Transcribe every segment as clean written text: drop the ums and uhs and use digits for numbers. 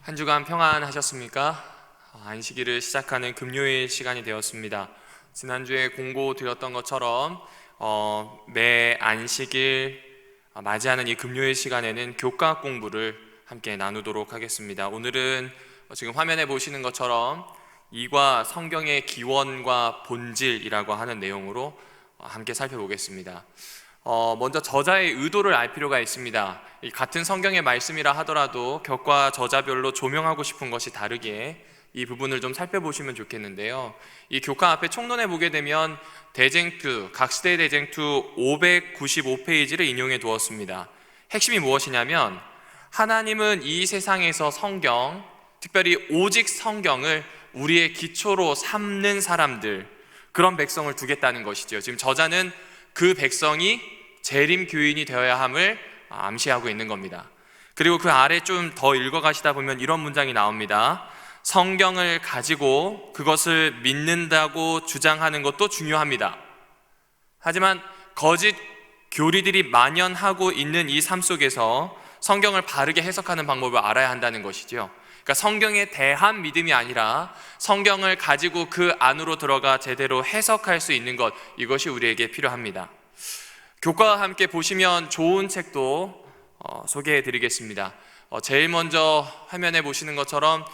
한 주간 평안하셨습니까? 안식일을 시작하는 금요일 시간이 되었습니다. 지난주에 공고 드렸던 것처럼 매 안식일 맞이하는 이 금요일 시간에는 교과 공부를 함께 나누도록 하겠습니다. 오늘은 지금 화면에 보시는 것처럼 이과 성경의 기원과 본질이라고 하는 내용으로 함께 살펴보겠습니다. 먼저 저자의 의도를 알 필요가 있습니다. 이 같은 성경의 말씀이라 하더라도 격과 저자별로 조명하고 싶은 것이 다르기에 이 부분을 좀 살펴보시면 좋겠는데요. 이 교과 앞에 총론해 보게 되면 대쟁투, 각시대 대쟁투 595페이지를 인용해 두었습니다. 핵심이 무엇이냐면 하나님은 이 세상에서 성경, 특별히 오직 성경을 우리의 기초로 삼는 사람들, 그런 백성을 두겠다는 것이죠. 지금 저자는 그 백성이 재림 교인이 되어야 함을 암시하고 있는 겁니다. 그리고 그 아래 좀 더 읽어가시다 보면 이런 문장이 나옵니다. 성경을 가지고 그것을 믿는다고 주장하는 것도 중요합니다. 하지만 거짓 교리들이 만연하고 있는 이 삶 속에서 성경을 바르게 해석하는 방법을 알아야 한다는 것이죠. 그러니까 성경에 대한 믿음이 아니라 성경을 가지고 그 안으로 들어가 제대로 해석할 수 있는 것, 이것이 우리에게 필요합니다. 교과와 함께 보시면 좋은 책도 소개해 드리겠습니다. 제일 먼저 화면에 보시는 것처럼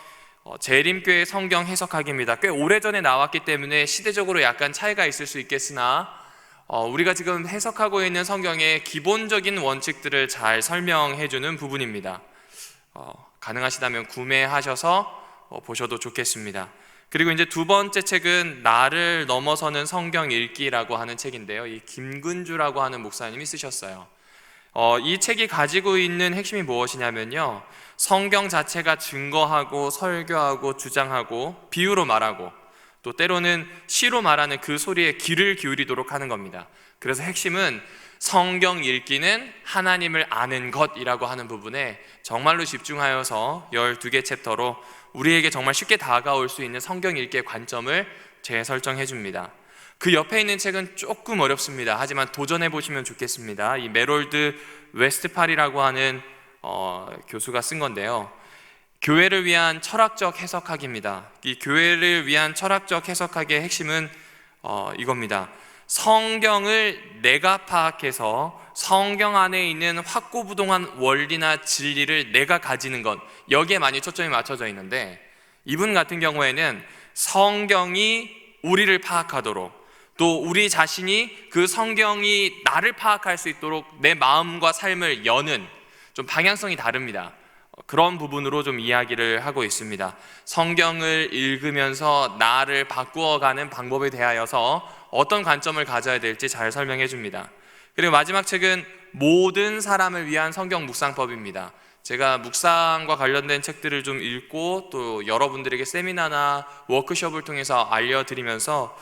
재림교회 성경 해석하기입니다. 꽤 오래전에 나왔기 때문에 시대적으로 약간 차이가 있을 수 있겠으나 우리가 지금 해석하고 있는 성경의 기본적인 원칙들을 잘 설명해 주는 부분입니다. 가능하시다면 구매하셔서 보셔도 좋겠습니다. 그리고 이제 두 번째 책은 나를 넘어서는 성경 읽기라고 하는 책인데요. 이 김근주라고 하는 목사님이 쓰셨어요. 이 책이 가지고 있는 핵심이 무엇이냐면요, 성경 자체가 증거하고 설교하고 주장하고 비유로 말하고 또 때로는 시로 말하는 그 소리에 귀를 기울이도록 하는 겁니다. 그래서 핵심은 성경 읽기는 하나님을 아는 것이라고 하는 부분에 정말로 집중하여서 12개 챕터로 우리에게 정말 쉽게 다가올 수 있는 성경 읽기의 관점을 재설정해 줍니다. 그 옆에 있는 책은 조금 어렵습니다. 하지만 도전해 보시면 좋겠습니다. 이 메롤드 웨스트팔이라고 하는 교수가 쓴 건데요. 교회를 위한 철학적 해석학입니다. 이 교회를 위한 철학적 해석학의 핵심은 이겁니다. 성경을 내가 파악해서 성경 안에 있는 확고부동한 원리나 진리를 내가 가지는 것, 여기에 많이 초점이 맞춰져 있는데, 이분 같은 경우에는 성경이 우리를 파악하도록, 또 우리 자신이 그 성경이 나를 파악할 수 있도록 내 마음과 삶을 여는, 좀 방향성이 다릅니다. 그런 부분으로 좀 이야기를 하고 있습니다. 성경을 읽으면서 나를 바꾸어가는 방법에 대하여서 어떤 관점을 가져야 될지 잘 설명해 줍니다. 그리고 마지막 책은 모든 사람을 위한 성경 묵상법입니다. 제가 묵상과 관련된 책들을 좀 읽고 또 여러분들에게 세미나나 워크숍을 통해서 알려드리면서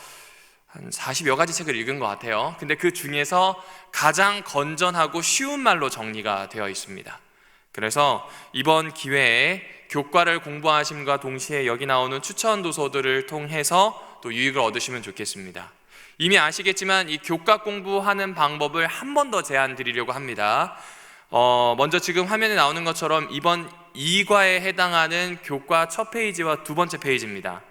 한 40여 가지 책을 읽은 것 같아요. 근데 그 중에서 가장 건전하고 쉬운 말로 정리가 되어 있습니다. 그래서 이번 기회에 교과를 공부하심과 동시에 여기 나오는 추천 도서들을 통해서 또 유익을 얻으시면 좋겠습니다. 이미 아시겠지만 이 교과 공부하는 방법을 한 번 더 제안 드리려고 합니다. 먼저 지금 화면에 나오는 것처럼 이번 2과에 해당하는 교과 첫 페이지와 두 번째 페이지입니다.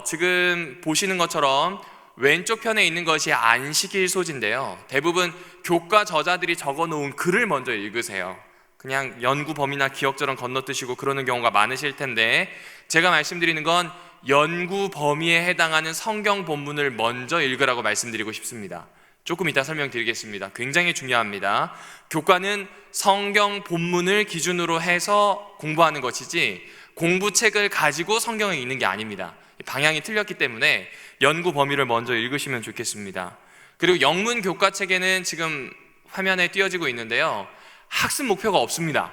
지금 보시는 것처럼 왼쪽 편에 있는 것이 안식일 소지인데요. 대부분 교과 저자들이 적어놓은 글을 먼저 읽으세요. 그냥 연구 범위나 기억처럼 건너뜨시고 그러는 경우가 많으실 텐데, 제가 말씀드리는 건 연구 범위에 해당하는 성경 본문을 먼저 읽으라고 말씀드리고 싶습니다. 조금 이따 설명드리겠습니다. 굉장히 중요합니다. 교과는 성경 본문을 기준으로 해서 공부하는 것이지 공부책을 가지고 성경을 읽는 게 아닙니다. 방향이 틀렸기 때문에 연구 범위를 먼저 읽으시면 좋겠습니다. 그리고 영문 교과책에는 지금 화면에 띄어지고 있는데요, 학습 목표가 없습니다.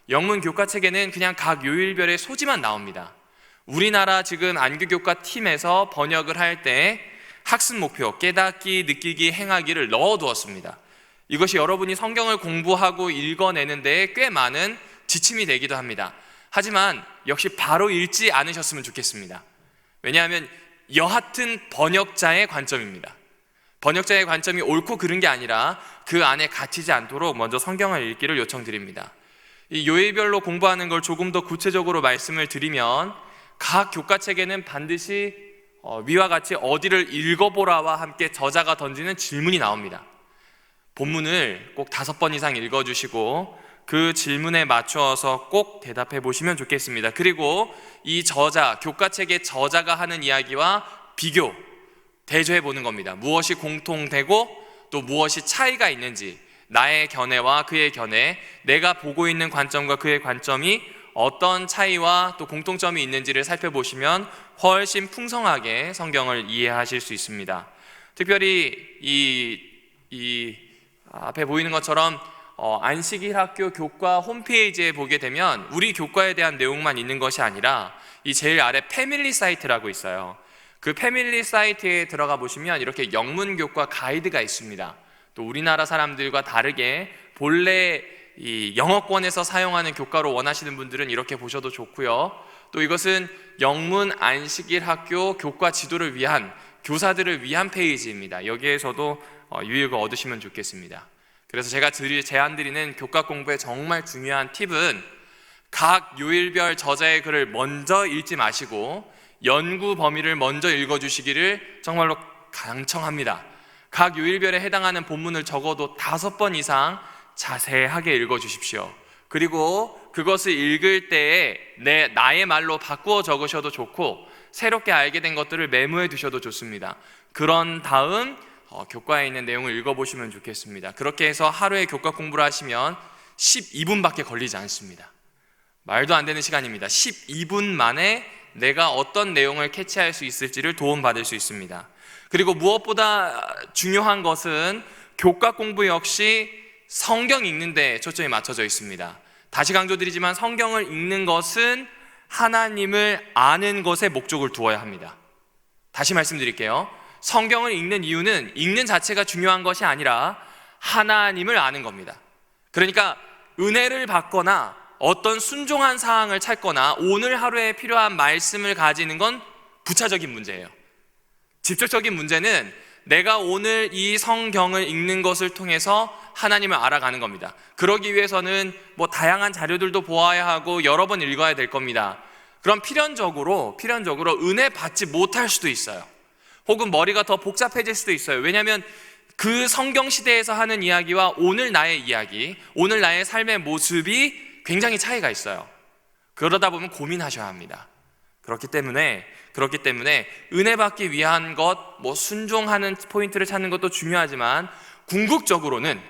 영문 교과책에는 그냥 각 요일별의 소지만 나옵니다. 우리나라 지금 안교교과 팀에서 번역을 할 때 학습 목표, 깨닫기, 느끼기, 행하기를 넣어두었습니다. 이것이 여러분이 성경을 공부하고 읽어내는 데에 꽤 많은 지침이 되기도 합니다. 하지만 역시 바로 읽지 않으셨으면 좋겠습니다. 왜냐하면 여하튼 번역자의 관점입니다. 번역자의 관점이 옳고 그른 게 아니라 그 안에 갇히지 않도록 먼저 성경을 읽기를 요청드립니다. 이 요일별로 공부하는 걸 조금 더 구체적으로 말씀을 드리면 각 교과책에는 반드시 위와 같이 어디를 읽어보라와 함께 저자가 던지는 질문이 나옵니다. 본문을 꼭 5번 이상 읽어주시고 그 질문에 맞추어서 꼭 대답해 보시면 좋겠습니다. 그리고 이 저자, 교과책의 저자가 하는 이야기와 비교, 대조해 보는 겁니다. 무엇이 공통되고 또 무엇이 차이가 있는지, 나의 견해와 그의 견해, 내가 보고 있는 관점과 그의 관점이 어떤 차이와 또 공통점이 있는지를 살펴보시면 훨씬 풍성하게 성경을 이해하실 수 있습니다. 특별히 이 앞에 보이는 것처럼 안식일 학교 교과 홈페이지에 보게 되면 우리 교과에 대한 내용만 있는 것이 아니라 이 제일 아래 패밀리 사이트라고 있어요. 그 패밀리 사이트에 들어가 보시면 이렇게 영문 교과 가이드가 있습니다. 또 우리나라 사람들과 다르게 본래 이 영어권에서 사용하는 교과로 원하시는 분들은 이렇게 보셔도 좋고요. 또 이것은 영문 안식일 학교 교과 지도를 위한 교사들을 위한 페이지입니다. 여기에서도 유익을 얻으시면 좋겠습니다. 그래서 제가 제안드리는 교과 공부의 정말 중요한 팁은 각 요일별 저자의 글을 먼저 읽지 마시고 연구 범위를 먼저 읽어주시기를 정말로 강청합니다. 각 요일별에 해당하는 본문을 적어도 5번 이상 자세하게 읽어주십시오. 그리고 그것을 읽을 때에 나의 말로 바꾸어 적으셔도 좋고 새롭게 알게 된 것들을 메모해 두셔도 좋습니다. 그런 다음 교과에 있는 내용을 읽어보시면 좋겠습니다. 그렇게 해서 하루에 교과 공부를 하시면 12분밖에 걸리지 않습니다. 말도 안 되는 시간입니다. 12분 만에 내가 어떤 내용을 캐치할 수 있을지를 도움받을 수 있습니다. 그리고 무엇보다 중요한 것은 교과 공부 역시 성경 읽는 데 초점이 맞춰져 있습니다. 다시 강조드리지만 성경을 읽는 것은 하나님을 아는 것에 목적을 두어야 합니다. 다시 말씀드릴게요. 성경을 읽는 이유는 읽는 자체가 중요한 것이 아니라 하나님을 아는 겁니다. 그러니까 은혜를 받거나 어떤 순종한 사항을 찾거나 오늘 하루에 필요한 말씀을 가지는 건 부차적인 문제예요. 직접적인 문제는 내가 오늘 이 성경을 읽는 것을 통해서 하나님을 알아가는 겁니다. 그러기 위해서는 다양한 자료들도 보아야 하고 여러 번 읽어야 될 겁니다. 그럼 필연적으로 은혜 받지 못할 수도 있어요. 혹은 머리가 더 복잡해질 수도 있어요. 왜냐하면 그 성경 시대에서 하는 이야기와 오늘 나의 이야기, 오늘 나의 삶의 모습이 굉장히 차이가 있어요. 그러다 보면 고민하셔야 합니다. 그렇기 때문에 은혜 받기 위한 것, 순종하는 포인트를 찾는 것도 중요하지만 궁극적으로는,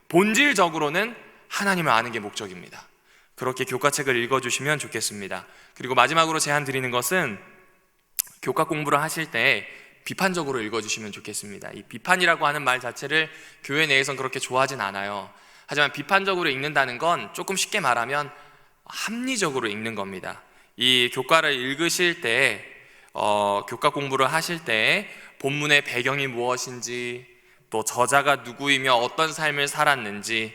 본질적으로는 하나님을 아는 게 목적입니다. 그렇게 교과책을 읽어주시면 좋겠습니다. 그리고 마지막으로 제안 드리는 것은 교과 공부를 하실 때 비판적으로 읽어주시면 좋겠습니다. 이 비판이라고 하는 말 자체를 교회 내에선 그렇게 좋아하진 않아요. 하지만 비판적으로 읽는다는 건 조금 쉽게 말하면 합리적으로 읽는 겁니다. 이 교과를 읽으실 때, 교과 공부를 하실 때 본문의 배경이 무엇인지, 또 저자가 누구이며 어떤 삶을 살았는지,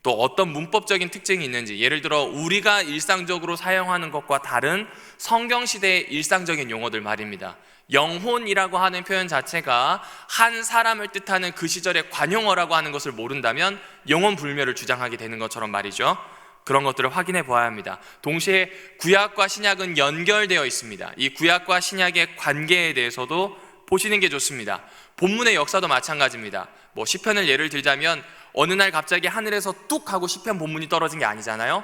또 어떤 문법적인 특징이 있는지, 예를 들어 우리가 일상적으로 사용하는 것과 다른 성경시대의 일상적인 용어들 말입니다. 영혼이라고 하는 표현 자체가 한 사람을 뜻하는 그 시절의 관용어라고 하는 것을 모른다면 영혼 불멸을 주장하게 되는 것처럼 말이죠. 그런 것들을 확인해 보아야 합니다. 동시에 구약과 신약은 연결되어 있습니다. 이 구약과 신약의 관계에 대해서도 보시는 게 좋습니다. 본문의 역사도 마찬가지입니다. 시편을 예를 들자면 어느 날 갑자기 하늘에서 뚝 하고 시편 본문이 떨어진 게 아니잖아요.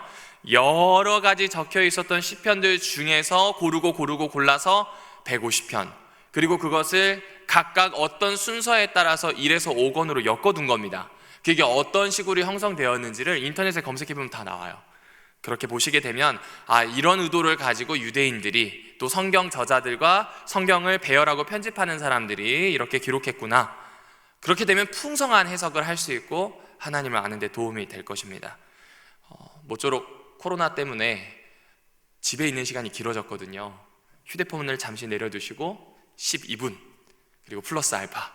여러 가지 적혀 있었던 시편들 중에서 고르고 골라서 150편, 그리고 그것을 각각 어떤 순서에 따라서 1에서 5권으로 엮어둔 겁니다. 그게 어떤 식으로 형성되었는지를 인터넷에 검색해보면 다 나와요. 그렇게 보시게 되면 이런 의도를 가지고 유대인들이, 또 성경 저자들과 성경을 배열하고 편집하는 사람들이 이렇게 기록했구나. 그렇게 되면 풍성한 해석을 할 수 있고 하나님을 아는 데 도움이 될 것입니다. 모쪼록 코로나 때문에 집에 있는 시간이 길어졌거든요. 휴대폰을 잠시 내려두시고 12분, 그리고 플러스 알파,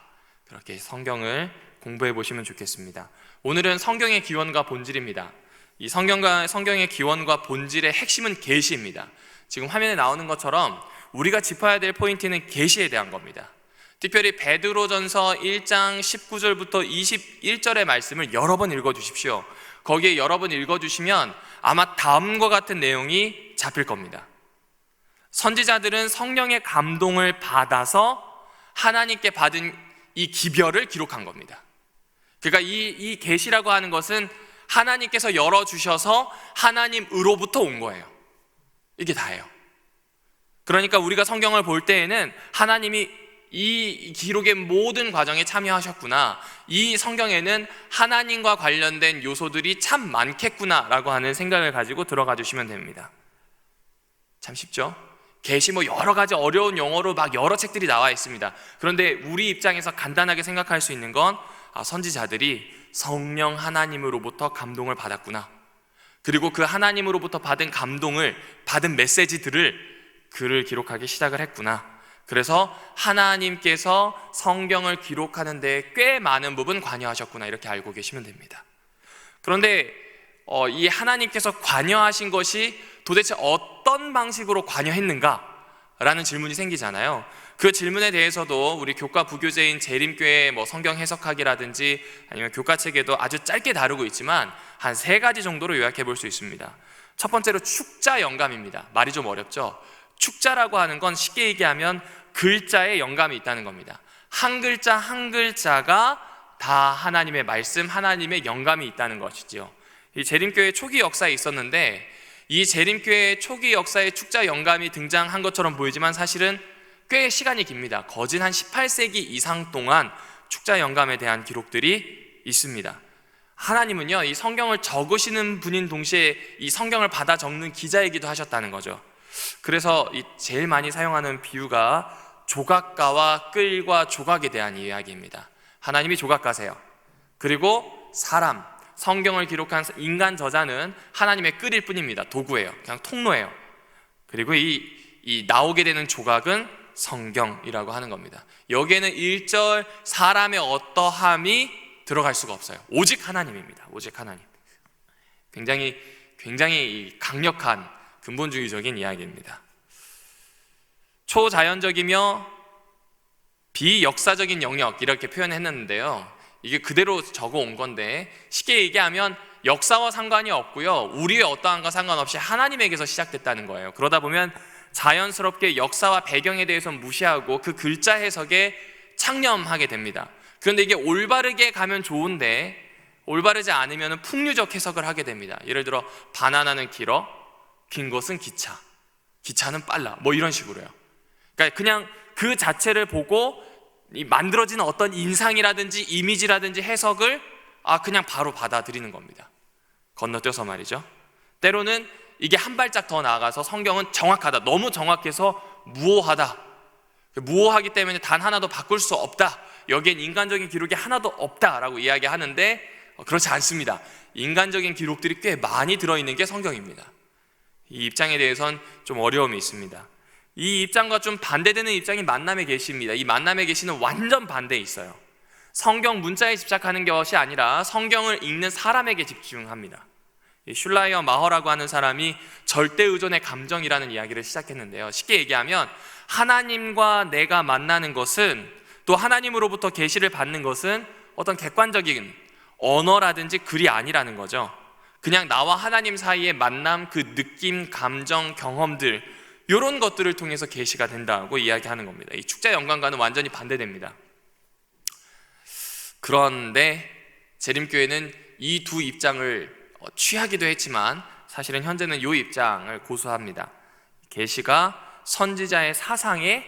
그렇게 성경을 공부해 보시면 좋겠습니다. 오늘은 성경의 기원과 본질입니다. 이 성경의 기원과 본질의 핵심은 계시입니다. 지금 화면에 나오는 것처럼 우리가 짚어야 될 포인트는 계시에 대한 겁니다. 특별히 베드로전서 1장 19절부터 21절의 말씀을 여러 번 읽어주십시오. 거기에 여러 번 읽어주시면 아마 다음과 같은 내용이 잡힐 겁니다. 선지자들은 성령의 감동을 받아서 하나님께 받은 이 기별을 기록한 겁니다. 그러니까 이 계시라고 하는 것은 하나님께서 열어주셔서 하나님으로부터 온 거예요. 이게 다예요. 그러니까 우리가 성경을 볼 때에는 하나님이 이 기록의 모든 과정에 참여하셨구나, 이 성경에는 하나님과 관련된 요소들이 참 많겠구나 라고 하는 생각을 가지고 들어가 주시면 됩니다. 참 쉽죠? 계시 여러 가지 어려운 용어로 막 여러 책들이 나와 있습니다. 그런데 우리 입장에서 간단하게 생각할 수 있는 건 선지자들이 성령 하나님으로부터 감동을 받았구나, 그리고 그 하나님으로부터 받은 감동을, 받은 메시지들을 글을 기록하기 시작을 했구나. 그래서 하나님께서 성경을 기록하는 데 꽤 많은 부분 관여하셨구나, 이렇게 알고 계시면 됩니다. 그런데 이 하나님께서 관여하신 것이 도대체 어떤 방식으로 관여했는가? 라는 질문이 생기잖아요. 그 질문에 대해서도 우리 교과 부교재인 재림교회 성경 해석하기라든지 아니면 교과책에도 아주 짧게 다루고 있지만 한 3가지 정도로 요약해 볼 수 있습니다. 첫 번째로 축자 영감입니다. 말이 좀 어렵죠? 축자라고 하는 건 쉽게 얘기하면 글자에 영감이 있다는 겁니다. 한 글자 한 글자가 다 하나님의 말씀, 하나님의 영감이 있다는 것이지요. 이 재림교회 초기 역사에 있었는데, 이 재림교회 초기 역사에 축자 영감이 등장한 것처럼 보이지만 사실은 꽤 시간이 깁니다. 거진 한 18세기 이상 동안 축자 영감에 대한 기록들이 있습니다. 하나님은요, 이 성경을 적으시는 분인 동시에 이 성경을 받아 적는 기자이기도 하셨다는 거죠. 그래서 제일 많이 사용하는 비유가 조각가와 끌과 조각에 대한 이야기입니다. 하나님이 조각가세요. 그리고 사람, 성경을 기록한 인간 저자는 하나님의 끌일 뿐입니다. 도구예요. 그냥 통로예요. 그리고 이 나오게 되는 조각은 성경이라고 하는 겁니다. 여기에는 1절 사람의 어떠함이 들어갈 수가 없어요. 오직 하나님입니다. 오직 하나님. 굉장히 강력한 근본주의적인 이야기입니다. 초자연적이며 비역사적인 영역, 이렇게 표현했는데요, 이게 그대로 적어온 건데 쉽게 얘기하면 역사와 상관이 없고요, 우리의 어떠한과 상관없이 하나님에게서 시작됐다는 거예요. 그러다 보면 자연스럽게 역사와 배경에 대해서 무시하고 그 글자 해석에 창념하게 됩니다. 그런데 이게 올바르게 가면 좋은데 올바르지 않으면 풍류적 해석을 하게 됩니다. 예를 들어 바나나는 길어, 긴 것은 기차, 기차는 빨라, 이런 식으로요. 그러니까 그냥 그 자체를 보고 이 만들어지는 어떤 인상이라든지 이미지라든지 해석을 그냥 바로 받아들이는 겁니다. 건너뛰어서 말이죠. 때로는 이게 한 발짝 더 나아가서 성경은 정확하다, 너무 정확해서 무오하다, 무오하기 때문에 단 하나도 바꿀 수 없다, 여기엔 인간적인 기록이 하나도 없다라고 이야기하는데 그렇지 않습니다. 인간적인 기록들이 꽤 많이 들어있는 게 성경입니다. 이 입장에 대해서는 좀 어려움이 있습니다. 이 입장과 좀 반대되는 입장이 만남의 계시입니다. 이 만남의 계시는 완전 반대에 있어요. 성경 문자에 집착하는 것이 아니라 성경을 읽는 사람에게 집중합니다. 슐라이어 마허라고 하는 사람이 절대 의존의 감정이라는 이야기를 시작했는데요, 쉽게 얘기하면 하나님과 내가 만나는 것은, 또 하나님으로부터 계시를 받는 것은 어떤 객관적인 언어라든지 글이 아니라는 거죠. 그냥 나와 하나님 사이의 만남, 그 느낌, 감정, 경험들, 이런 것들을 통해서 계시가 된다고 이야기하는 겁니다. 이 축자 영감과는 완전히 반대됩니다. 그런데 재림교회는 이 두 입장을 취하기도 했지만 사실은 현재는 이 입장을 고수합니다. 계시가 선지자의 사상에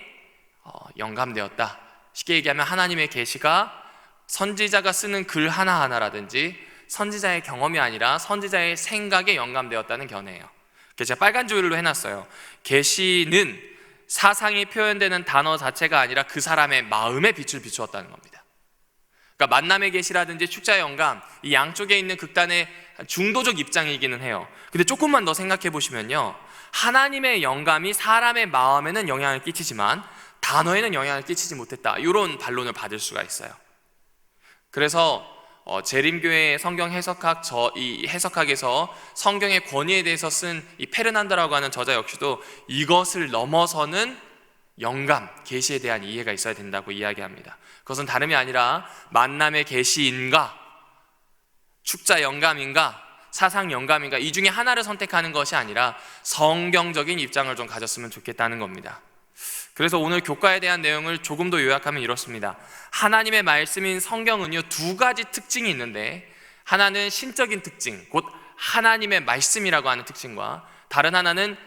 영감되었다. 쉽게 얘기하면 하나님의 계시가 선지자가 쓰는 글 하나하나라든지 선지자의 경험이 아니라 선지자의 생각에 영감되었다는 견해예요. 그래서 제가 빨간 줄로 해놨어요. 계시는 사상이 표현되는 단어 자체가 아니라 그 사람의 마음에 빛을 비추었다는 겁니다. 그러니까 만남의 계시라든지 축자의 영감, 이 양쪽에 있는 극단의 중도적 입장이기는 해요. 근데 조금만 더 생각해 보시면요, 하나님의 영감이 사람의 마음에는 영향을 끼치지만 단어에는 영향을 끼치지 못했다, 이런 반론을 받을 수가 있어요. 그래서 재림교회 성경 이 해석학에서 성경의 권위에 대해서 쓴 이 페르난도라고 하는 저자 역시도 이것을 넘어서는 영감, 계시에 대한 이해가 있어야 된다고 이야기합니다. 그것은 다름이 아니라 만남의 계시인가, 축자 영감인가, 사상 영감인가, 이 중에 하나를 선택하는 것이 아니라 성경적인 입장을 좀 가졌으면 좋겠다는 겁니다. 그래서 오늘 교과에 대한 내용을 조금 더 요약하면 이렇습니다. 하나님의 말씀인 성경은요, 두 가지 특징이 있는데, 하나는 신적인 특징, 곧 하나님의 말씀이라고 하는 특징과, 다른 하나는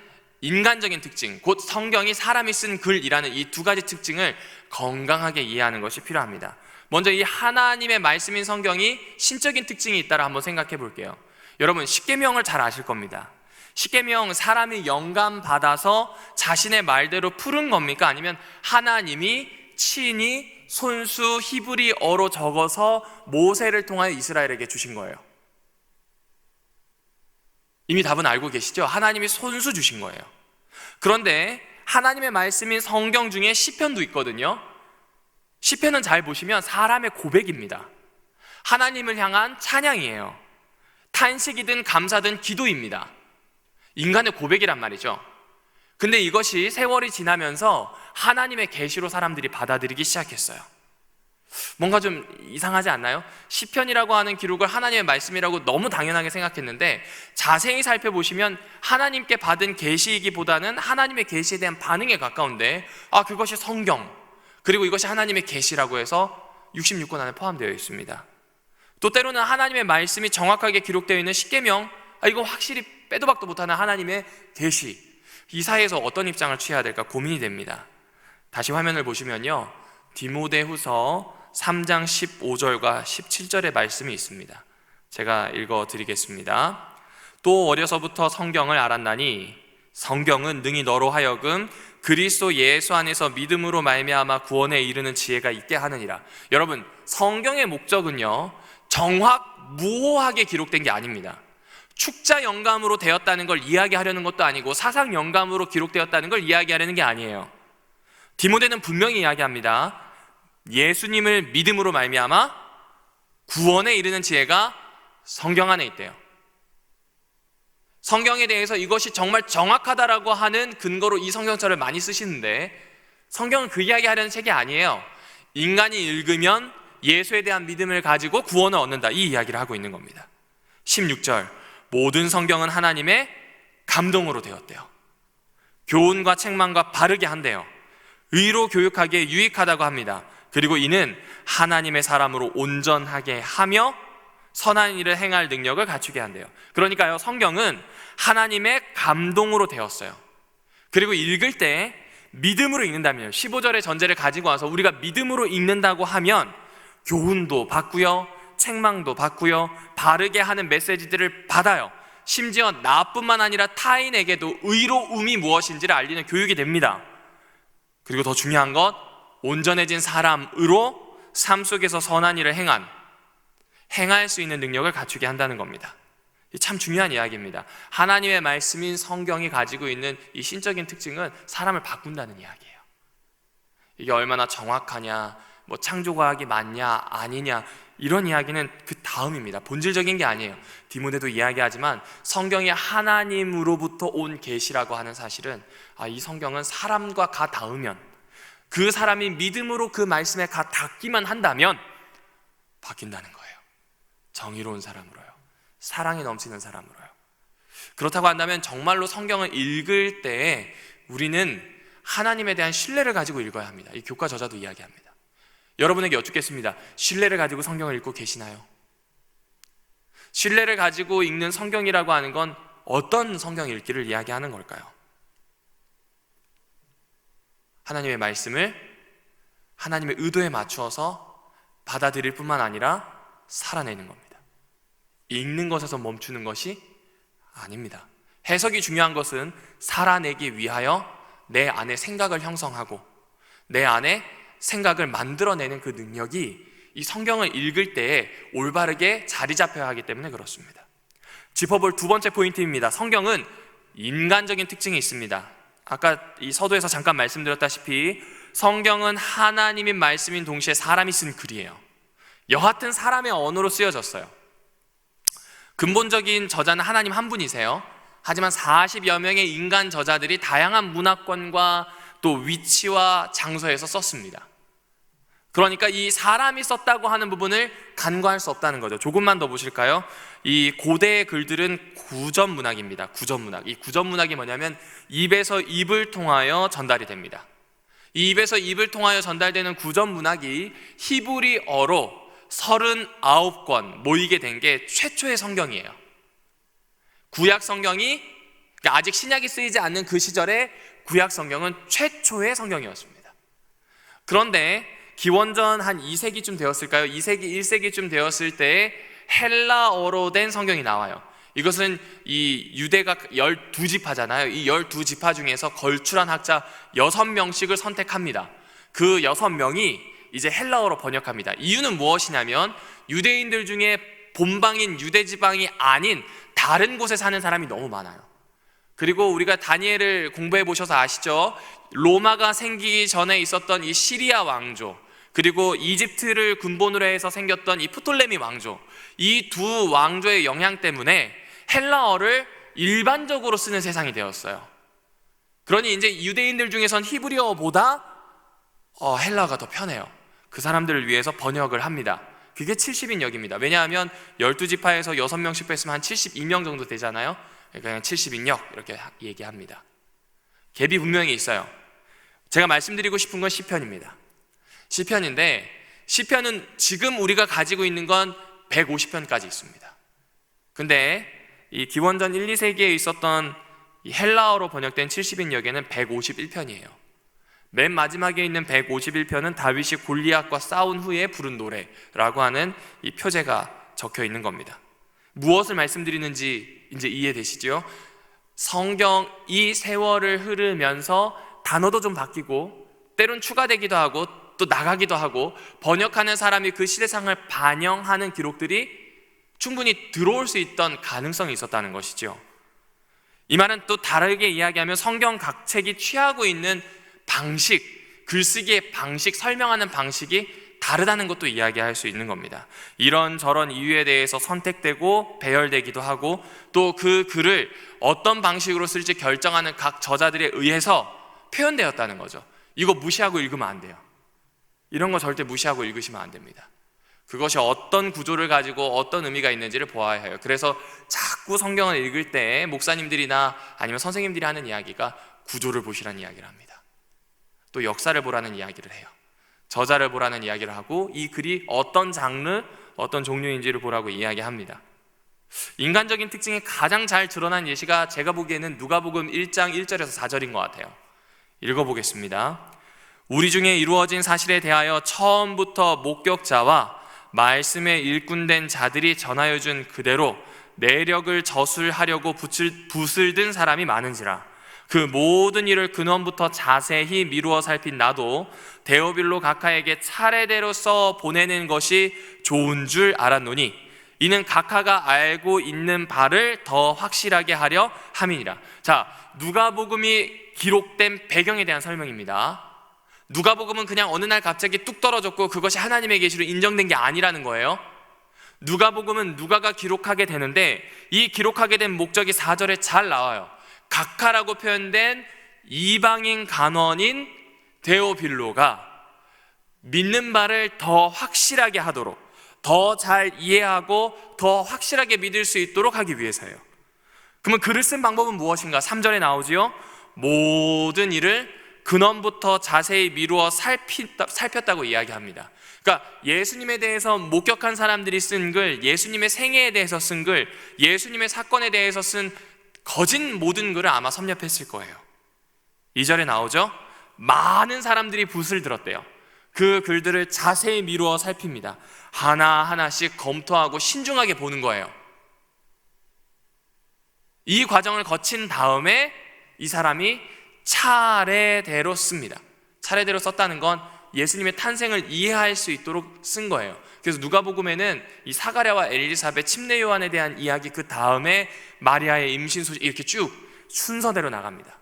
인간적인 특징, 곧 성경이 사람이 쓴 글이라는 이 두 가지 특징을 건강하게 이해하는 것이 필요합니다. 먼저 이 하나님의 말씀인 성경이 신적인 특징이 있다라 한번 생각해 볼게요. 여러분, 십계명을 잘 아실 겁니다. 십계명, 사람이 영감 받아서 자신의 말대로 푸른 겁니까? 아니면 하나님이 친히 손수 히브리어로 적어서 모세를 통하여 이스라엘에게 주신 거예요? 이미 답은 알고 계시죠? 하나님이 손수 주신 거예요. 그런데 하나님의 말씀인 성경 중에 시편도 있거든요. 시편은 잘 보시면 사람의 고백입니다. 하나님을 향한 찬양이에요. 탄식이든 감사든 기도입니다. 인간의 고백이란 말이죠. 근데 이것이 세월이 지나면서 하나님의 계시로 사람들이 받아들이기 시작했어요. 뭔가 좀 이상하지 않나요? 시편이라고 하는 기록을 하나님의 말씀이라고 너무 당연하게 생각했는데, 자세히 살펴보시면 하나님께 받은 계시이기보다는 하나님의 계시에 대한 반응에 가까운데, 그것이 성경, 그리고 이것이 하나님의 계시라고 해서 66권 안에 포함되어 있습니다. 또 때로는 하나님의 말씀이 정확하게 기록되어 있는 십계명, 이거 확실히 빼도 박도 못하는 하나님의 계시, 이 사이에서 어떤 입장을 취해야 될까 고민이 됩니다. 다시 화면을 보시면요, 디모데후서 3장 15절과 17절의 말씀이 있습니다. 제가 읽어드리겠습니다. 또 어려서부터 성경을 알았나니 성경은 능히 너로 하여금 그리스도 예수 안에서 믿음으로 말미암아 구원에 이르는 지혜가 있게 하느니라. 여러분, 성경의 목적은요, 정확무호하게 기록된 게 아닙니다. 축자 영감으로 되었다는 걸 이야기하려는 것도 아니고 사상 영감으로 기록되었다는 걸 이야기하려는 게 아니에요. 디모데는 분명히 이야기합니다. 예수님을 믿음으로 말미암아 구원에 이르는 지혜가 성경 안에 있대요. 성경에 대해서 이것이 정말 정확하다라고 하는 근거로 이 성경처를 많이 쓰시는데, 성경은 그 이야기 하려는 책이 아니에요. 인간이 읽으면 예수에 대한 믿음을 가지고 구원을 얻는다, 이 이야기를 하고 있는 겁니다. 16절, 모든 성경은 하나님의 감동으로 되었대요. 교훈과 책망과 바르게 한대요. 의로 교육하기에 유익하다고 합니다. 그리고 이는 하나님의 사람으로 온전하게 하며 선한 일을 행할 능력을 갖추게 한대요. 그러니까요, 성경은 하나님의 감동으로 되었어요. 그리고 읽을 때 믿음으로 읽는다면요, 15절의 전제를 가지고 와서 우리가 믿음으로 읽는다고 하면 교훈도 받고요, 책망도 받고요, 바르게 하는 메시지들을 받아요. 심지어 나뿐만 아니라 타인에게도 의로움이 무엇인지를 알리는 교육이 됩니다. 그리고 더 중요한 것, 온전해진 사람으로 삶 속에서 선한 일을 행할 수 있는 능력을 갖추게 한다는 겁니다. 참 중요한 이야기입니다. 하나님의 말씀인 성경이 가지고 있는 이 신적인 특징은 사람을 바꾼다는 이야기예요. 이게 얼마나 정확하냐, 창조과학이 맞냐 아니냐, 이런 이야기는 그 다음입니다. 본질적인 게 아니에요. 디모데도 이야기하지만 성경이 하나님으로부터 온 계시라고 하는 사실은, 이 성경은 사람과 닿으면, 그 사람이 믿음으로 그 말씀에 닿기만 한다면 바뀐다는 거예요. 정의로운 사람으로요, 사랑이 넘치는 사람으로요. 그렇다고 한다면 정말로 성경을 읽을 때 우리는 하나님에 대한 신뢰를 가지고 읽어야 합니다. 이 교과 저자도 이야기합니다. 여러분에게 여쭙겠습니다. 신뢰를 가지고 성경을 읽고 계시나요? 신뢰를 가지고 읽는 성경이라고 하는 건 어떤 성경 읽기를 이야기하는 걸까요? 하나님의 말씀을 하나님의 의도에 맞추어서 받아들일 뿐만 아니라 살아내는 겁니다. 읽는 것에서 멈추는 것이 아닙니다. 해석이 중요한 것은 살아내기 위하여 내 안에 생각을 형성하고 내 안에 생각을 만들어내는 그 능력이 이 성경을 읽을 때에 올바르게 자리 잡혀야 하기 때문에 그렇습니다. 짚어볼 두 번째 포인트입니다. 성경은 인간적인 특징이 있습니다. 아까 이 서두에서 잠깐 말씀드렸다시피 성경은 하나님의 말씀인 동시에 사람이 쓴 글이에요. 여하튼 사람의 언어로 쓰여졌어요. 근본적인 저자는 하나님 한 분이세요. 하지만 40여 명의 인간 저자들이 다양한 문화권과 또 위치와 장소에서 썼습니다. 그러니까 이 사람이 썼다고 하는 부분을 간과할 수 없다는 거죠. 조금만 더 보실까요? 이 고대의 글들은 구전문학입니다. 구전문학. 이 구전문학이 뭐냐면 입에서 입을 통하여 전달이 됩니다. 이 입에서 입을 통하여 전달되는 구전문학이 히브리어로 39권 모이게 된 게 최초의 성경이에요. 구약 성경이, 그러니까 아직 신약이 쓰이지 않는 그 시절에 구약 성경은 최초의 성경이었습니다. 그런데 기원전 한 2세기쯤 되었을까요? 2세기, 1세기쯤 되었을 때 헬라어로 된 성경이 나와요. 이것은 이 유대가 12지파잖아요. 이 12지파 중에서 걸출한 학자 6명씩을 선택합니다. 그 6명이 이제 헬라어로 번역합니다. 이유는 무엇이냐면 유대인들 중에 본방인 유대지방이 아닌 다른 곳에 사는 사람이 너무 많아요. 그리고 우리가 다니엘을 공부해 보셔서 아시죠? 로마가 생기기 전에 있었던 이 시리아 왕조, 그리고 이집트를 근본으로 해서 생겼던 이 프톨레미 왕조, 이 두 왕조의 영향 때문에 헬라어를 일반적으로 쓰는 세상이 되었어요. 그러니 이제 유대인들 중에선 히브리어보다 헬라어가 더 편해요. 그 사람들을 위해서 번역을 합니다. 그게 70인역입니다. 왜냐하면 12지파에서 6명씩 뺐으면 한 72명 정도 되잖아요. 그냥 70인역 이렇게 얘기합니다. 갭이 분명히 있어요. 제가 말씀드리고 싶은 건 시편입니다. 시편인데 시편은 지금 우리가 가지고 있는 건 150편까지 있습니다. 근데 이 기원전 1, 2세기에 있었던 이 헬라어로 번역된 70인역에는 151편이에요. 맨 마지막에 있는 151편은 다윗이 골리앗과 싸운 후에 부른 노래라고 하는 이 표제가 적혀 있는 겁니다. 무엇을 말씀드리는지 이제 이해되시죠? 성경이 세월을 흐르면서 단어도 좀 바뀌고 때론 추가되기도 하고 또 나가기도 하고 번역하는 사람이 그 시대상을 반영하는 기록들이 충분히 들어올 수 있던 가능성이 있었다는 것이죠. 이 말은 또 다르게 이야기하면 성경 각 책이 취하고 있는 방식, 글쓰기의 방식, 설명하는 방식이 다르다는 것도 이야기할 수 있는 겁니다. 이런저런 이유에 대해서 선택되고 배열되기도 하고 또 그 글을 어떤 방식으로 쓸지 결정하는 각 저자들에 의해서 표현되었다는 거죠. 이거 무시하고 읽으면 안 돼요. 이런 거 절대 무시하고 읽으시면 안 됩니다. 그것이 어떤 구조를 가지고 어떤 의미가 있는지를 보아야 해요. 그래서 자꾸 성경을 읽을 때 목사님들이나 아니면 선생님들이 하는 이야기가 구조를 보시라는 이야기를 합니다. 또 역사를 보라는 이야기를 해요. 저자를 보라는 이야기를 하고 이 글이 어떤 장르, 어떤 종류인지를 보라고 이야기합니다. 인간적인 특징이 가장 잘 드러난 예시가 제가 보기에는 누가복음 1장 1절에서 4절인 것 같아요. 읽어보겠습니다. 우리 중에 이루어진 사실에 대하여 처음부터 목격자와 말씀에 일꾼된 자들이 전하여 준 그대로 내력을 저술하려고 붓을 든 사람이 많은지라. 그 모든 일을 근원부터 자세히 미루어 살핀 나도 데오빌로 각하에게 차례대로 써 보내는 것이 좋은 줄 알았노니 이는 각하가 알고 있는 바를 더 확실하게 하려 함이니라. 자, 누가복음이 기록된 배경에 대한 설명입니다. 누가복음은 그냥 어느 날 갑자기 뚝 떨어졌고 그것이 하나님의 계시로 인정된 게 아니라는 거예요. 누가복음은 누가가 기록하게 되는데 이 기록하게 된 목적이 4절에 잘 나와요. 각하라고 표현된 이방인 간원인 데오빌로가 믿는 바를 더 확실하게 하도록, 더 잘 이해하고 더 확실하게 믿을 수 있도록 하기 위해서예요. 그러면 글을 쓴 방법은 무엇인가? 3절에 나오지요. 모든 일을 근원부터 자세히 미루어 살폈다고 이야기합니다. 그러니까 예수님에 대해서 목격한 사람들이 쓴 글, 예수님의 생애에 대해서 쓴 글, 예수님의 사건에 대해서 쓴 거짓 모든 글을 아마 섭렵했을 거예요. 2절에 나오죠. 많은 사람들이 붓을 들었대요. 그 글들을 자세히 미루어 살핍니다. 하나하나씩 검토하고 신중하게 보는 거예요. 이 과정을 거친 다음에 이 사람이 차례대로 씁니다. 차례대로 썼다는 건 예수님의 탄생을 이해할 수 있도록 쓴 거예요. 그래서 누가복음에는 이 사가랴와 엘리사벳, 침례 요한에 대한 이야기, 그 다음에 마리아의 임신 소식 이렇게 쭉 순서대로 나갑니다.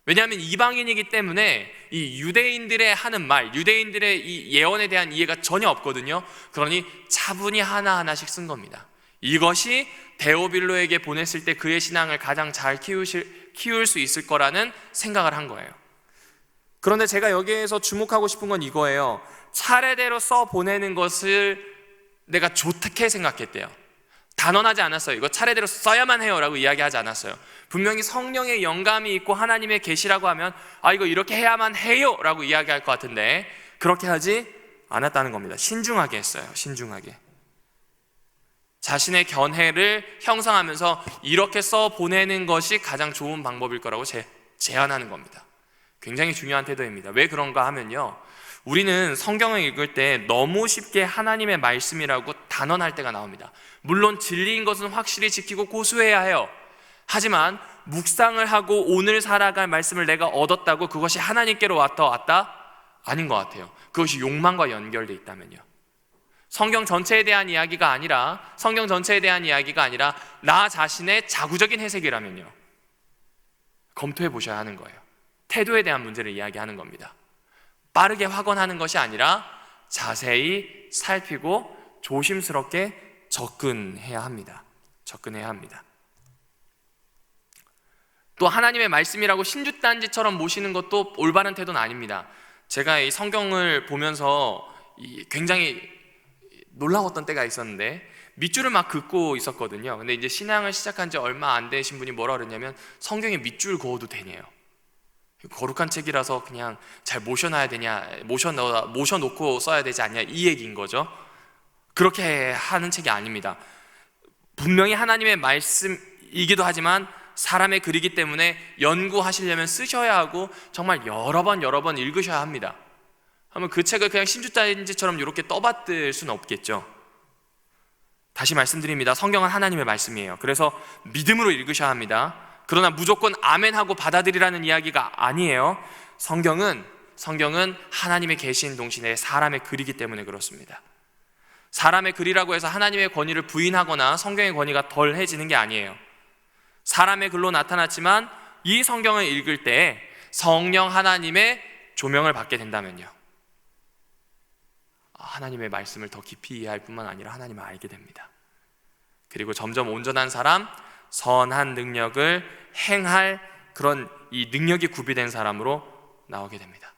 왜냐하면 이방인이기 때문에 이 유대인들의 하는 말, 유대인들의 이 예언에 대한 이해가 전혀 없거든요. 그러니 차분히 하나하나씩 쓴 겁니다. 이것이 데오빌로에게 보냈을 때 그의 신앙을 가장 잘 키울 수 있을 거라는 생각을 한 거예요. 그런데 제가 여기에서 주목하고 싶은 건 이거예요. 차례대로 써 보내는 것을 내가 좋게 생각했대요. 단언하지 않았어요. 이거 차례대로 써야만 해요 라고 이야기하지 않았어요. 분명히 성령의 영감이 있고 하나님의 계시라고 하면 이거 이렇게 해야만 해요 라고 이야기할 것 같은데 그렇게 하지 않았다는 겁니다. 신중하게 했어요. 신중하게. 자신의 견해를 형성하면서 이렇게 써 보내는 것이 가장 좋은 방법일 거라고 제안하는 겁니다. 굉장히 중요한 태도입니다. 왜 그런가 하면요, 우리는 성경을 읽을 때 너무 쉽게 하나님의 말씀이라고 단언할 때가 나옵니다. 물론 진리인 것은 확실히 지키고 고수해야 해요. 하지만 묵상을 하고 오늘 살아갈 말씀을 내가 얻었다고 그것이 하나님께로 왔다? 아닌 것 같아요. 그것이 욕망과 연결되어 있다면요. 성경 전체에 대한 이야기가 아니라 나 자신의 자구적인 해석이라면요, 검토해 보셔야 하는 거예요. 태도에 대한 문제를 이야기하는 겁니다. 빠르게 확언하는 것이 아니라 자세히 살피고 조심스럽게 접근해야 합니다. 또 하나님의 말씀이라고 신주단지처럼 모시는 것도 올바른 태도는 아닙니다. 제가 이 성경을 보면서 굉장히 놀라웠던 때가 있었는데 밑줄을 막 긋고 있었거든요. 근데 이제 신앙을 시작한 지 얼마 안 되신 분이 뭐라 그랬냐면 성경에 밑줄 그어도 되냐요. 거룩한 책이라서 그냥 잘 모셔놔야 되냐, 모셔놓고 써야 되지 않냐, 이 얘기인 거죠. 그렇게 하는 책이 아닙니다. 분명히 하나님의 말씀이기도 하지만 사람의 글이기 때문에 연구하시려면 쓰셔야 하고 정말 여러 번 읽으셔야 합니다. 하면 그 책을 그냥 신주단지처럼 이렇게 떠받들 수는 없겠죠. 다시 말씀드립니다. 성경은 하나님의 말씀이에요. 그래서 믿음으로 읽으셔야 합니다. 그러나 무조건 아멘하고 받아들이라는 이야기가 아니에요. 성경은 하나님의 계신 동시에 사람의 글이기 때문에 그렇습니다. 사람의 글이라고 해서 하나님의 권위를 부인하거나 성경의 권위가 덜해지는 게 아니에요. 사람의 글로 나타났지만 이 성경을 읽을 때 성령 하나님의 조명을 받게 된다면요, 하나님의 말씀을 더 깊이 이해할 뿐만 아니라 하나님을 알게 됩니다. 그리고 점점 온전한 사람, 선한 능력을 행할 그런 이 능력이 구비된 사람으로 나오게 됩니다.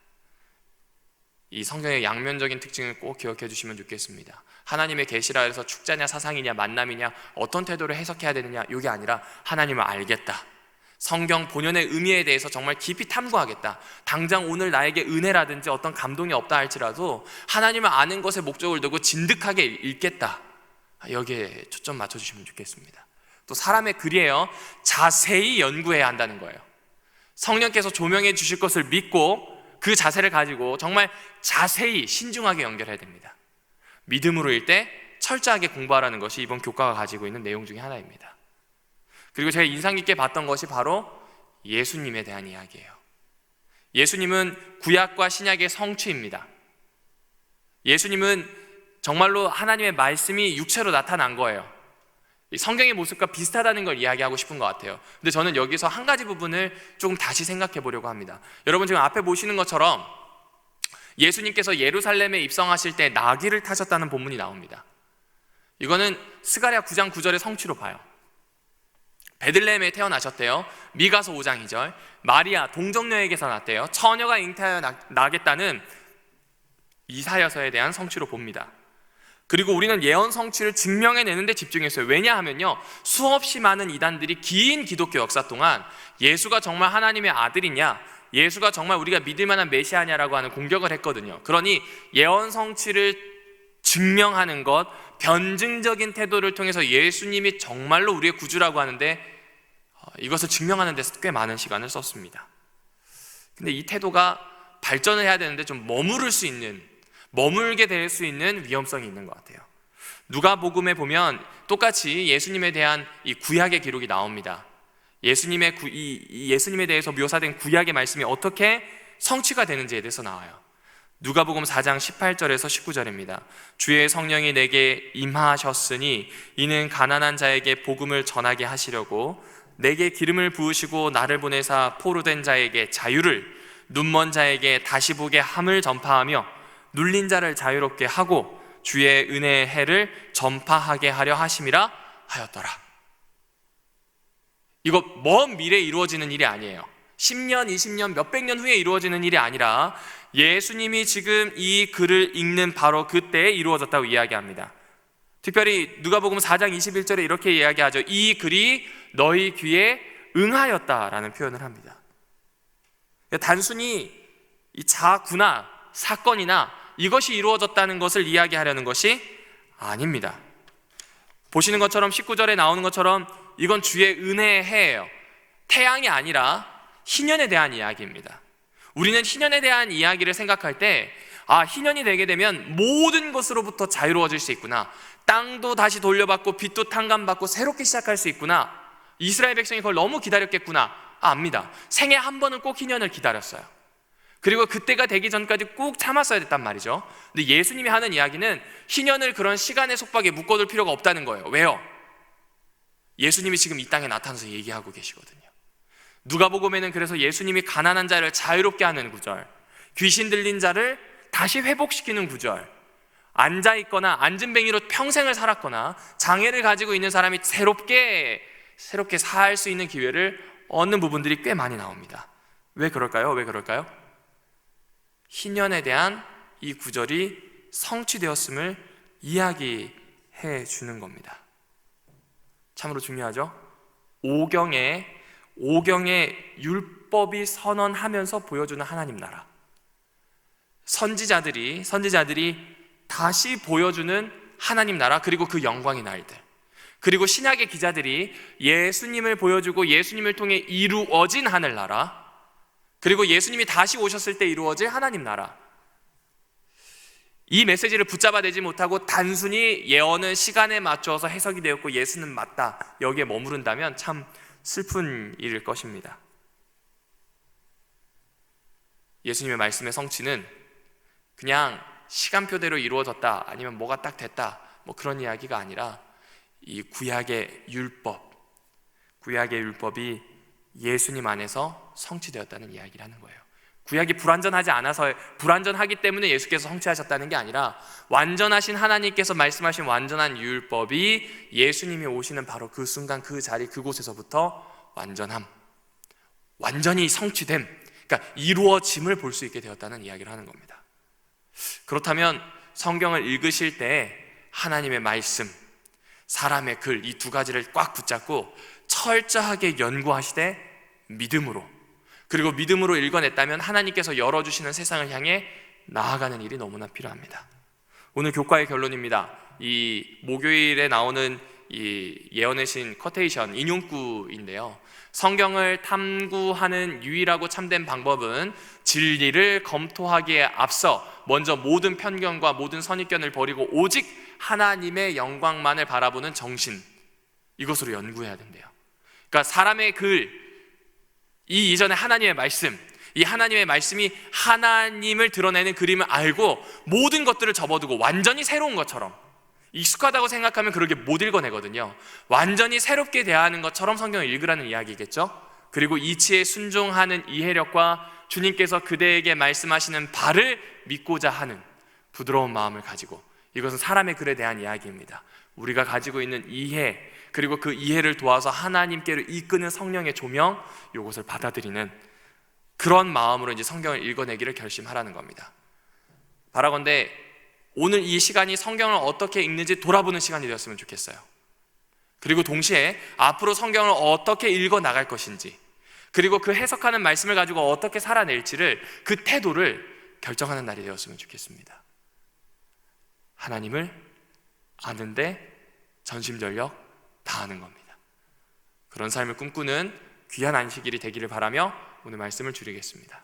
이 성경의 양면적인 특징을 꼭 기억해 주시면 좋겠습니다. 하나님의 계시라 해서 축자냐 사상이냐 만남이냐 어떤 태도를 해석해야 되느냐, 이게 아니라 하나님을 알겠다, 성경 본연의 의미에 대해서 정말 깊이 탐구하겠다, 당장 오늘 나에게 은혜라든지 어떤 감동이 없다 할지라도 하나님을 아는 것에 목적을 두고 진득하게 읽겠다, 여기에 초점 맞춰주시면 좋겠습니다. 또 사람의 글이에요. 자세히 연구해야 한다는 거예요. 성령께서 조명해 주실 것을 믿고 그 자세를 가지고 정말 자세히 신중하게 연결해야 됩니다. 믿음으로 읽 때 철저하게 공부하라는 것이 이번 교과가 가지고 있는 내용 중에 하나입니다. 그리고 제가 인상 깊게 봤던 것이 바로 예수님에 대한 이야기예요. 예수님은 구약과 신약의 성취입니다. 예수님은 정말로 하나님의 말씀이 육체로 나타난 거예요. 성경의 모습과 비슷하다는 걸 이야기하고 싶은 것 같아요. 근데 저는 여기서 한 가지 부분을 조금 다시 생각해 보려고 합니다. 여러분 지금 앞에 보시는 것처럼 예수님께서 예루살렘에 입성하실 때 나귀를 타셨다는 본문이 나옵니다. 이거는 스가랴 9장 9절의 성취로 봐요. 베들레헴에 태어나셨대요. 미가서 5장 2절. 마리아 동정녀에게서 났대요. 처녀가 잉태하여 나겠다는 이사야서에 대한 성취로 봅니다. 그리고 우리는 예언 성취를 증명해내는 데 집중했어요. 왜냐하면요, 수없이 많은 이단들이 긴 기독교 역사 동안 예수가 정말 하나님의 아들이냐, 예수가 정말 우리가 믿을 만한 메시아냐라고 하는 공격을 했거든요. 그러니 예언 성취를 증명하는 것, 변증적인 태도를 통해서 예수님이 정말로 우리의 구주라고 하는데 이것을 증명하는 데서 꽤 많은 시간을 썼습니다. 근데 이 태도가 발전을 해야 되는데 좀 머물게 될 수 있는 위험성이 있는 것 같아요. 누가복음에 보면 똑같이 예수님에 대한 이 구약의 기록이 나옵니다. 예수님에 대해서 묘사된 구약의 말씀이 어떻게 성취가 되는지에 대해서 나와요. 누가복음 4장 18절에서 19절입니다. 주의 성령이 내게 임하셨으니 이는 가난한 자에게 복음을 전하게 하시려고 내게 기름을 부으시고 나를 보내사 포로된 자에게 자유를, 눈먼 자에게 다시 보게 함을 전파하며 눌린 자를 자유롭게 하고 주의 은혜의 해를 전파하게 하려 하심이라 하였더라. 이거 먼 미래에 이루어지는 일이 아니에요. 10년, 20년, 몇백 년 후에 이루어지는 일이 아니라 예수님이 지금 이 글을 읽는 바로 그때에 이루어졌다고 이야기합니다. 특별히 누가복음 4장 21절에 이렇게 이야기하죠. 이 글이 너희 귀에 응하였다라는 표현을 합니다. 단순히 이 자구나 사건이나 이것이 이루어졌다는 것을 이야기하려는 것이 아닙니다. 보시는 것처럼 19절에 나오는 것처럼 이건 주의 은혜의 해예요. 태양이 아니라 희년에 대한 이야기입니다. 우리는 희년에 대한 이야기를 생각할 때 희년이 되게 되면 모든 것으로부터 자유로워질 수 있구나, 땅도 다시 돌려받고 빛도 탕감받고 새롭게 시작할 수 있구나, 이스라엘 백성이 그걸 너무 기다렸겠구나 압니다. 생애 한 번은 꼭 희년을 기다렸어요. 그리고 그때가 되기 전까지 꼭 참았어야 됐단 말이죠. 근데 예수님이 하는 이야기는 희년을 그런 시간의 속박에 묶어둘 필요가 없다는 거예요. 왜요? 예수님이 지금 이 땅에 나타나서 얘기하고 계시거든요. 누가복음에는 그래서 예수님이 가난한 자를 자유롭게 하는 구절, 귀신 들린 자를 다시 회복시키는 구절, 앉아있거나 앉은뱅이로 평생을 살았거나 장애를 가지고 있는 사람이 새롭게 살 수 있는 기회를 얻는 부분들이 꽤 많이 나옵니다. 왜 그럴까요? 희년에 대한 이 구절이 성취되었음을 이야기해 주는 겁니다. 참으로 중요하죠? 오경에 율법이 선언하면서 보여주는 하나님 나라, 선지자들이 다시 보여주는 하나님 나라, 그리고 그 영광의 날들, 그리고 신약의 기자들이 예수님을 보여주고 예수님을 통해 이루어진 하늘나라, 그리고 예수님이 다시 오셨을 때 이루어질 하나님 나라, 이 메시지를 붙잡아내지 못하고 단순히 예언은 시간에 맞춰서 해석이 되었고 예수는 맞다, 여기에 머무른다면 참 슬픈 일일 것입니다. 예수님의 말씀의 성취는 그냥 시간표대로 이루어졌다, 아니면 뭐가 딱 됐다, 뭐 그런 이야기가 아니라 이 구약의 율법이 예수님 안에서 성취되었다는 이야기를 하는 거예요. 구약이 불완전하기 때문에 예수께서 성취하셨다는 게 아니라 완전하신 하나님께서 말씀하신 완전한 율법이 예수님이 오시는 바로 그 순간, 그 자리, 그곳에서부터 완전히 성취됨, 그러니까 이루어짐을 볼 수 있게 되었다는 이야기를 하는 겁니다. 그렇다면 성경을 읽으실 때 하나님의 말씀, 사람의 글, 이 두 가지를 꽉 붙잡고 철저하게 연구하시되 믿음으로, 그리고 믿음으로 읽어냈다면 하나님께서 열어주시는 세상을 향해 나아가는 일이 너무나 필요합니다. 오늘 교과의 결론입니다. 이 목요일에 나오는 이 예언의 신 커테이션 인용구인데요, 성경을 탐구하는 유일하고 참된 방법은 진리를 검토하기에 앞서 먼저 모든 편견과 모든 선입견을 버리고 오직 하나님의 영광만을 바라보는 정신, 이것으로 연구해야 된대요. 그러니까 사람의 글, 이 이전에 하나님의 말씀, 이 하나님의 말씀이 하나님을 드러내는 그림을 알고 모든 것들을 접어두고 완전히 새로운 것처럼, 익숙하다고 생각하면 그렇게 못 읽어내거든요. 완전히 새롭게 대하는 것처럼 성경을 읽으라는 이야기겠죠. 그리고 이치에 순종하는 이해력과 주님께서 그대에게 말씀하시는 바를 믿고자 하는 부드러운 마음을 가지고, 이것은 사람의 글에 대한 이야기입니다. 우리가 가지고 있는 이해, 그리고 그 이해를 도와서 하나님께로 이끄는 성령의 조명, 이것을 받아들이는 그런 마음으로 이제 성경을 읽어내기를 결심하라는 겁니다. 바라건대 오늘 이 시간이 성경을 어떻게 읽는지 돌아보는 시간이 되었으면 좋겠어요. 그리고 동시에 앞으로 성경을 어떻게 읽어 나갈 것인지, 그리고 그 해석하는 말씀을 가지고 어떻게 살아낼지를, 그 태도를 결정하는 날이 되었으면 좋겠습니다. 하나님을 아는데 전심전력 다하는 겁니다. 그런 삶을 꿈꾸는 귀한 안식일이 되기를 바라며 오늘 말씀을 줄이겠습니다.